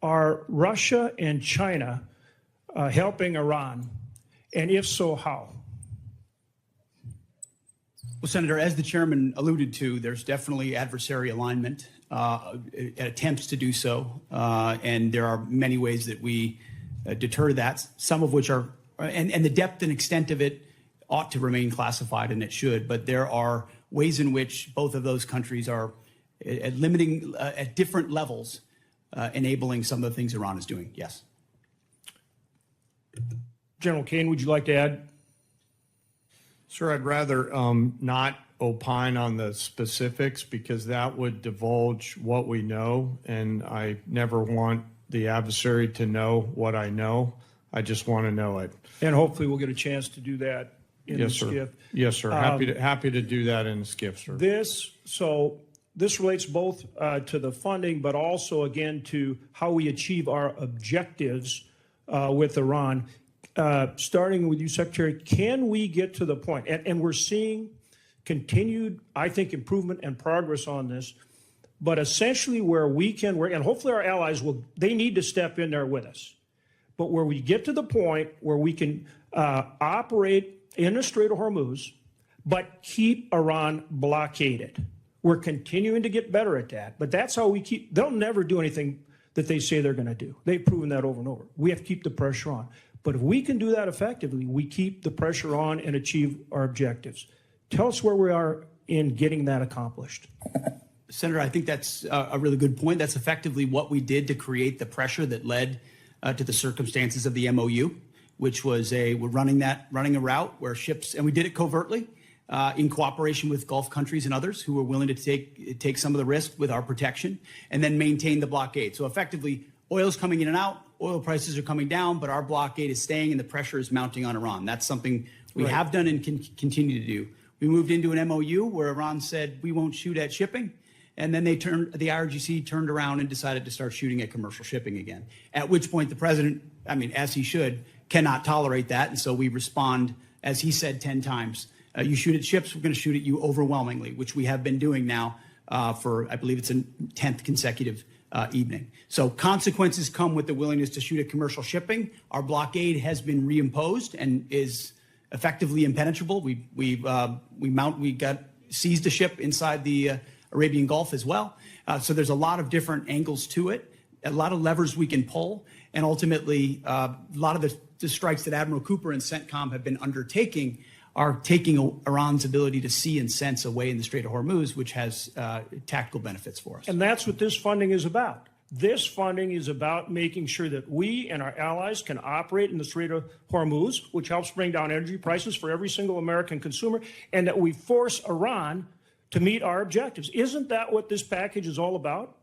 are Russia and China helping Iran? And if so, how? Well, Senator, as the chairman alluded to, there's definitely adversary alignment, attempts to do so, and there are many ways that we deter that, some of which are, and the depth and extent of it ought to remain classified, and it should, but there are ways in which both of those countries are limiting at different levels, enabling some of the things Iran is doing. Yes. General Kane, would you like to add? Sir, I'd rather not opine on the specifics because that would divulge what we know, and I never want the adversary to know what I know. I just want to know it. And hopefully we'll get a chance to do that in the Yes, sir. skiff. Yes, sir. Happy to do that in the skiff, sir. This relates both to the funding, but also, again, to how we achieve our objectives with Iran. Starting with you, Secretary, can we get to the point, and we're seeing continued, I think, improvement and progress on this, but essentially where we can work, and hopefully our allies they need to step in there with us, but where we get to the point where we can operate in the Strait of Hormuz, but keep Iran blockaded. We're continuing to get better at that, but that's how we keep, they'll never do anything that they say they're going to do. They've proven that over and over. We have to keep the pressure on. But if we can do that effectively, we keep the pressure on and achieve our objectives. Tell us where we are in getting that accomplished. Senator, I think that's a really good point. That's effectively what we did to create the pressure that led to the circumstances of the MOU, which was we're running a route where ships, and we did it covertly in cooperation with Gulf countries and others who were willing to take some of the risk with our protection and then maintain the blockade. So effectively, oil's coming in and out, oil prices are coming down, but our blockade is staying and the pressure is mounting on Iran. That's something we have done and can continue to do. We moved into an MOU where Iran said we won't shoot at shipping. And then the IRGC turned around and decided to start shooting at commercial shipping again, at which point the president, I mean, as he should, cannot tolerate that. And so we respond, as he said 10 times, you shoot at ships, we're going to shoot at you overwhelmingly, which we have been doing now for, I believe it's a 10th consecutive evening. So consequences come with the willingness to shoot at commercial shipping. Our blockade has been reimposed and is effectively impenetrable. We seized a ship inside the Arabian Gulf as well. So there's a lot of different angles to it, a lot of levers we can pull, and ultimately a lot of the strikes that Admiral Cooper and CENTCOM have been undertaking are taking Iran's ability to see and sense away in the Strait of Hormuz, which has tactical benefits for us. And that's what this funding is about. This funding is about making sure that we and our allies can operate in the Strait of Hormuz, which helps bring down energy prices for every single American consumer, and that we force Iran to meet our objectives. Isn't that what this package is all about?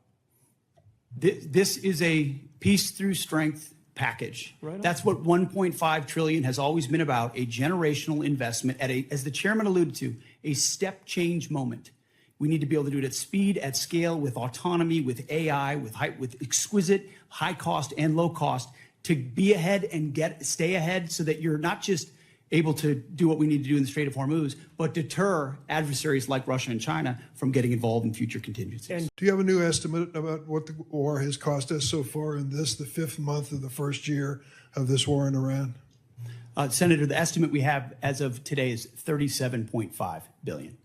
This is a peace through strength package. Right. That's what 1.5 trillion has always been about, a generational investment at as the chairman alluded to, a step change moment. We need to be able to do it at speed, at scale, with autonomy, with AI, with exquisite high cost and low cost, to be ahead and stay ahead so that you're not just able to do what we need to do in the Strait of Hormuz, but deter adversaries like Russia and China from getting involved in future contingencies. And do you have a new estimate about what the war has cost us so far in the 5th month of the first year of this war in Iran? Senator, the estimate we have as of today is $37.5 billion.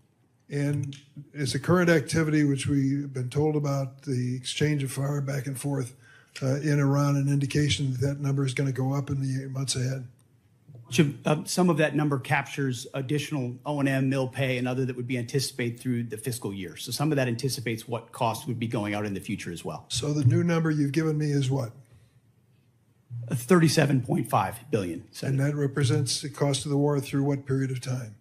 And is the current activity, which we've been told about, the exchange of fire back and forth in Iran, an indication that that number is going to go up in the months ahead? Some of that number captures additional O&M, mill pay, and other that would be anticipated through the fiscal year. So some of that anticipates what costs would be going out in the future as well. So the new number you've given me is what? $37.5 billion. And that represents the cost of the war through what period of time?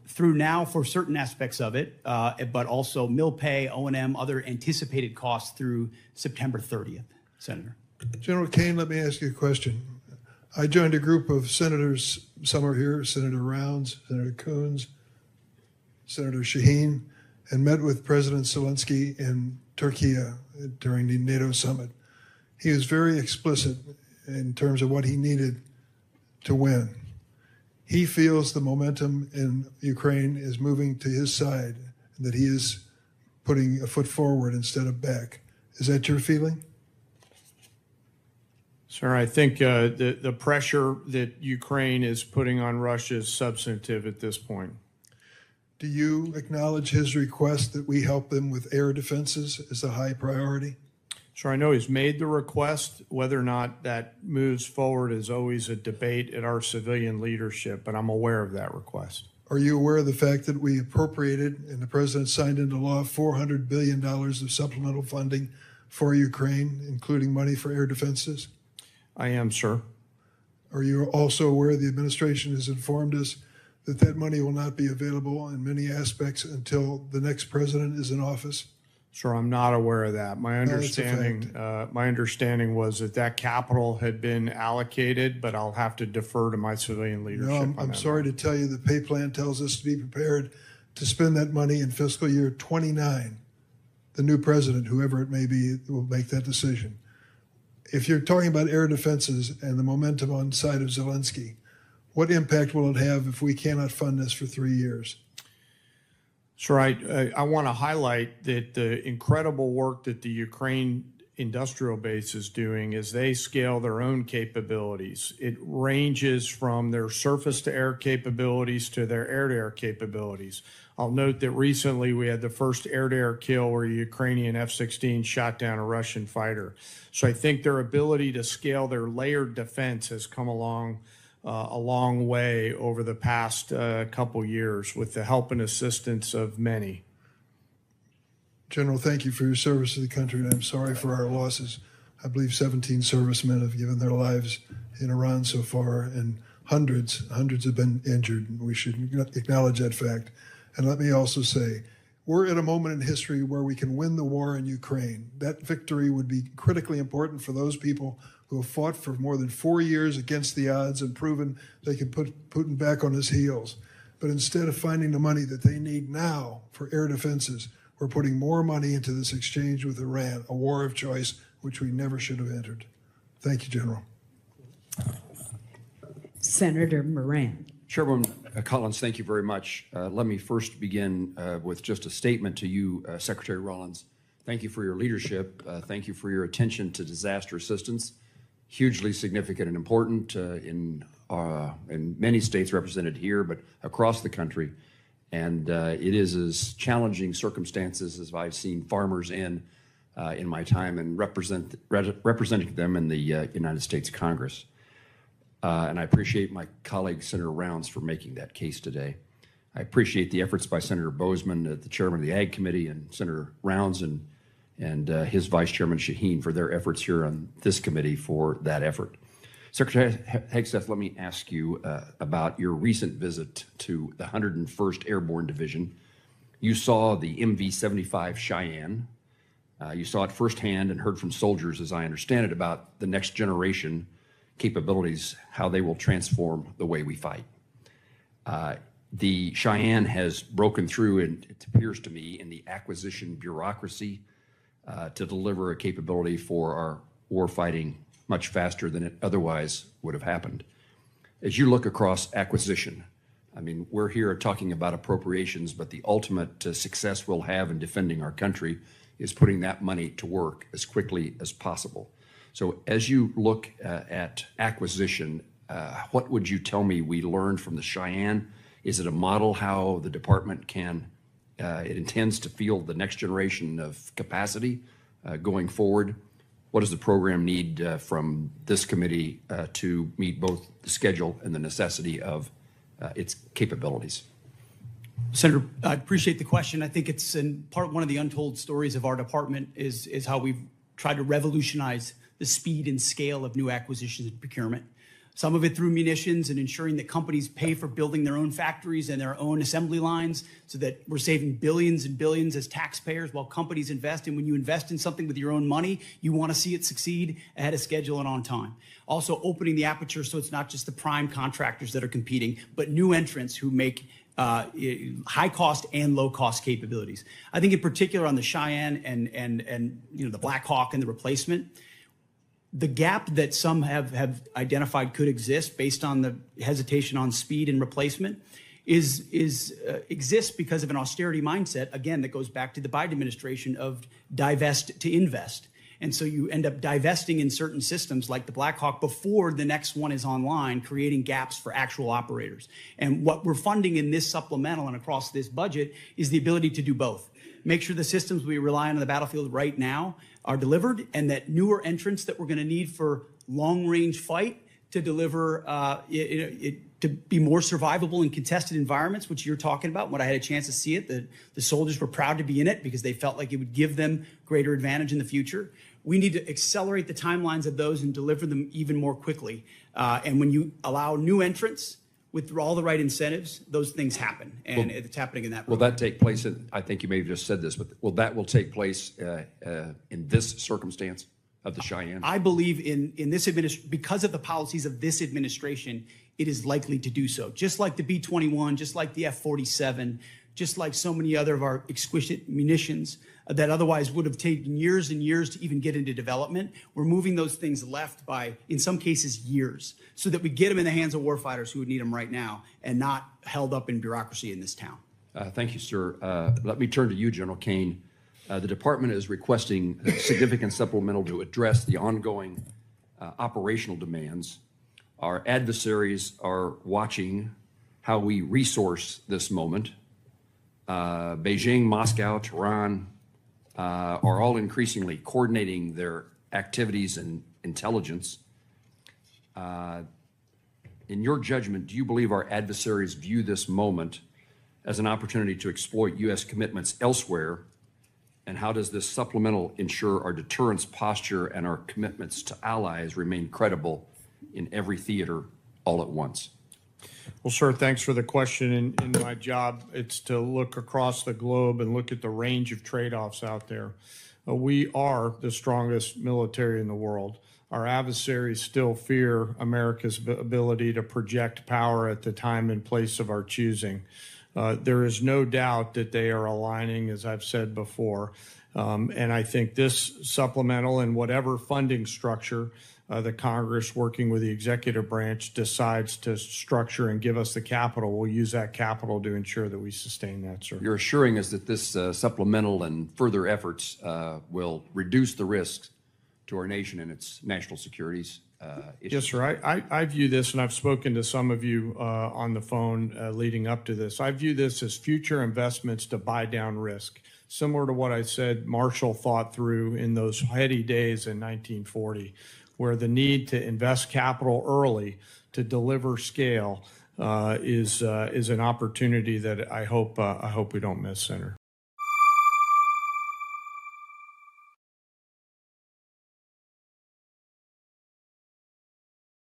Through now for certain aspects of it, but also mill pay, O&M, other anticipated costs through September 30th, Senator. General Kane, let me ask you a question. I joined a group of senators, some are here, Senator Rounds, Senator Coons, Senator Shaheen, and met with President Zelensky in Turkey during the NATO summit. He was very explicit in terms of what he needed to win. He feels the momentum in Ukraine is moving to his side, and that he is putting a foot forward instead of back. Is that your feeling? Sir, I think the pressure that Ukraine is putting on Russia is substantive at this point. Do you acknowledge his request that we help them with air defenses as a high priority? Sir, I know he's made the request. Whether or not that moves forward is always a debate at our civilian leadership, but I'm aware of that request. Are you aware of the fact that we appropriated and the president signed into law $400 billion of supplemental funding for Ukraine, including money for air defenses? I am, sir. Are you also aware the administration has informed us that that money will not be available in many aspects until the next president is in office? Sir, I'm not aware of that. My that's a understanding was that capital had been allocated, but I'll have to defer to my civilian leadership. No, on I'm that sorry to tell you the pay plan tells us to be prepared to spend that money in fiscal year 29. The new president, whoever it may be, will make that decision. If you're talking about air defenses and the momentum on the side of Zelensky, what impact will it have if we cannot fund this for 3 years? Sir, I want to highlight that the incredible work that the Ukraine industrial base is doing as they scale their own capabilities. It ranges from their surface-to-air capabilities to their air-to-air capabilities. I'll note that recently we had the first air-to-air kill where a Ukrainian F-16 shot down a Russian fighter. So I think their ability to scale their layered defense has come along a long way over the past couple years with the help and assistance of many. General, thank you for your service to the country, and I'm sorry for our losses. I believe 17 servicemen have given their lives in Iran so far, and hundreds have been injured. We should acknowledge that fact. And let me also say, we're at a moment in history where we can win the war in Ukraine. That victory would be critically important for those people who have fought for more than 4 years against the odds and proven they can put Putin back on his heels. But instead of finding the money that they need now for air defenses, we're putting more money into this exchange with Iran, a war of choice which we never should have entered. Thank you, General. Senator Moran. Chairwoman Collins, thank you very much. Let me first begin with just a statement to you, Secretary Rollins. Thank you for your leadership. Thank you for your attention to disaster assistance. Hugely significant and important in many states represented here, but across the country. And it is as challenging circumstances as I've seen farmers in my time and representing them in the United States Congress. And I appreciate my colleague, Senator Rounds, for making that case today. I appreciate the efforts by Senator Bozeman, the chairman of the Ag Committee, and Senator Rounds and his Vice Chairman Shaheen for their efforts here on this committee for that effort. Secretary Hegseth, let me ask you about your recent visit to the 101st Airborne Division. You saw the MV-75 Cheyenne. You saw it firsthand and heard from soldiers, as I understand it, about the next generation capabilities, how they will transform the way we fight. The Cheyenne has broken through, and it appears to me, in the acquisition bureaucracy to deliver a capability for our war fighting much faster than it otherwise would have happened. As you look across acquisition, I mean, we're here talking about appropriations, but the ultimate success we'll have in defending our country is putting that money to work as quickly as possible. So as you look at acquisition, what would you tell me we learned from the Cheyenne? Is it a model how the department it intends to field the next generation of capacity going forward? What does the program need from this committee to meet both the schedule and the necessity of its capabilities? Senator, I appreciate the question. I think it's one of the untold stories of our department is how we've tried to revolutionize the speed and scale of new acquisitions and procurement. Some of it through munitions and ensuring that companies pay for building their own factories and their own assembly lines so that we're saving billions and billions as taxpayers while companies invest. And when you invest in something with your own money, you want to see it succeed ahead of schedule and on time. Also opening the aperture so it's not just the prime contractors that are competing, but new entrants who make high cost and low cost capabilities. I think in particular on the Cheyenne and the Black Hawk and the replacement, the gap that some have identified could exist based on the hesitation on speed and replacement exists because of an austerity mindset, again, that goes back to the Biden administration of divest to invest. And so you end up divesting in certain systems like the Black Hawk before the next one is online, creating gaps for actual operators. And what we're funding in this supplemental and across this budget is the ability to do both. Make sure the systems we rely on the battlefield right now are delivered, and that newer entrants that we're going to need for long-range fight to deliver to be more survivable in contested environments, which you're talking about. When I had a chance to see it, the soldiers were proud to be in it because they felt like it would give them greater advantage in the future. We need to accelerate the timelines of those and deliver them even more quickly. And when you allow new entrants with all the right incentives, those things happen, and it's happening in that. Will that take place? I think you may have just said this, but will take place in this circumstance of the Cheyenne? I believe in this administration, because of the policies of this administration, it is likely to do so. Just like the B-21, just like the F-47, just like so many other of our exquisite munitions that otherwise would have taken years and years to even get into development. We're moving those things left by, in some cases, years, so that we get them in the hands of warfighters who would need them right now and not held up in bureaucracy in this town. Thank you, sir. Let me turn to you, General Kane. The department is requesting a significant supplemental to address the ongoing operational demands. Our adversaries are watching how we resource this moment. Beijing, Moscow, Tehran are all increasingly coordinating their activities and intelligence. In your judgment, do you believe our adversaries view this moment as an opportunity to exploit U.S. commitments elsewhere? And how does this supplemental ensure our deterrence posture and our commitments to allies remain credible in every theater all at once? Well, sir, thanks for the question. In my job, it's to look across the globe and look at the range of trade-offs out there. We are the strongest military in the world. Our adversaries still fear America's ability to project power at the time and place of our choosing. There is no doubt that they are aligning, as I've said before. And I think this supplemental and whatever funding structure the Congress, working with the executive branch, decides to structure and give us the capital, we'll use that capital to ensure that we sustain that, sir. You're assuring us that this supplemental and further efforts will reduce the risks to our nation and its national securities issues. Yes, sir. I view this, and I've spoken to some of you on the phone leading up to this. I view this as future investments to buy down risk, similar to what I said Marshall thought through in those heady days in 1940, where the need to invest capital early to deliver scale is an opportunity that I hope we don't miss, Senator.